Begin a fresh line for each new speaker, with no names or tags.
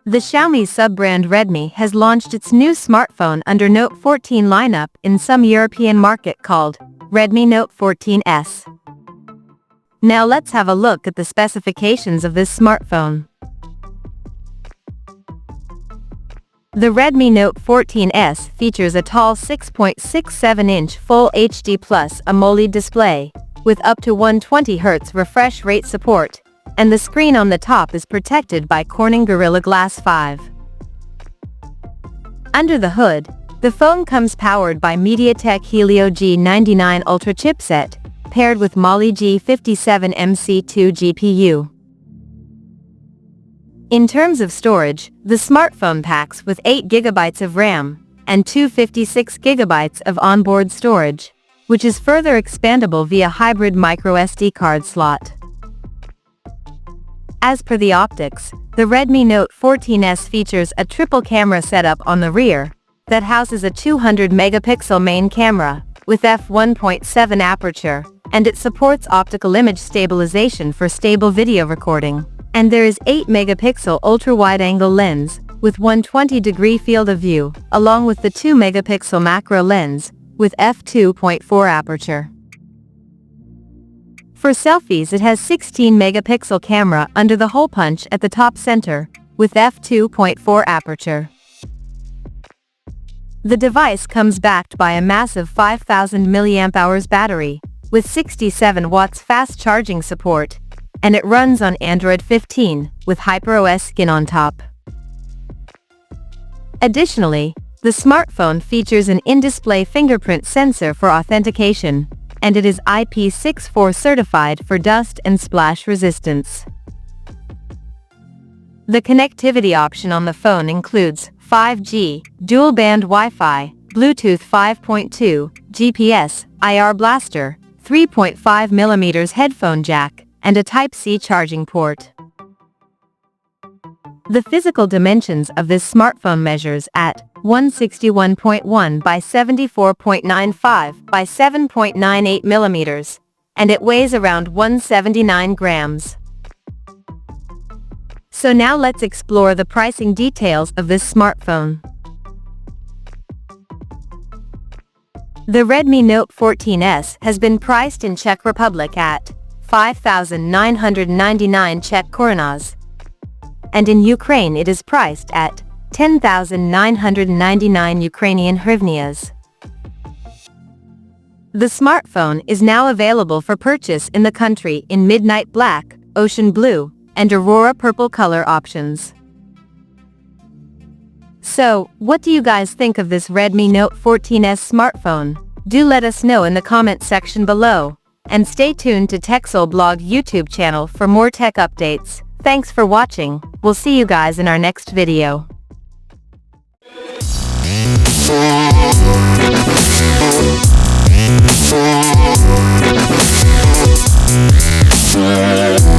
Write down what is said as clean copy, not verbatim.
The Xiaomi sub-brand Redmi has launched its new smartphone under Note 14 lineup in some European market called Redmi Note 14S. Now let's have a look at the specifications of this smartphone. The Redmi Note 14S features a tall 6.67-inch Full HD Plus AMOLED display, with up to 120Hz refresh rate support, and the screen on the top is protected by Corning Gorilla Glass 5. Under the hood, the phone comes powered by MediaTek Helio G99 Ultra chipset, paired with Mali G57 MC2 GPU. In terms of storage, the smartphone packs with 8GB of RAM and 256GB of onboard storage, which is further expandable via hybrid microSD card slot. As per the optics, the Redmi Note 14S features a triple camera setup on the rear that houses a 200-megapixel main camera with f1.7 aperture, and it supports optical image stabilization for stable video recording. And there is 8-megapixel ultra-wide-angle lens with 120-degree field of view, along with the 2-megapixel macro lens with f2.4 aperture. For selfies, it has 16-megapixel camera under the hole punch at the top center with f2.4 aperture. The device comes backed by a massive 5000 mAh battery with 67 watts fast charging support, and it runs on Android 15 with HyperOS skin on top. Additionally, the smartphone features an in-display fingerprint sensor for authentication, and it is IP64 certified for dust and splash resistance. The connectivity option on the phone includes 5G, dual-band Wi-Fi, Bluetooth 5.2, GPS, IR blaster, 3.5mm headphone jack, and a Type-C charging port. The physical dimensions of this smartphone measures at 161.1 by 74.95 by 7.98 millimeters, and it weighs around 179 grams. So now let's explore the pricing details of this smartphone. The Redmi Note 14S has been priced in Czech Republic at 5,999 Czech korunas, and in Ukraine it is priced at 10,999 Ukrainian hryvnias. The smartphone is now available for purchase in the country in midnight black, ocean blue, and aurora purple color options. So, what do you guys think of this Redmi Note 14S smartphone? Do let us know in the comment section below, and stay tuned to TechSole Blog YouTube channel for more tech updates. Thanks for watching. We'll see you guys in our next video.
Yeah.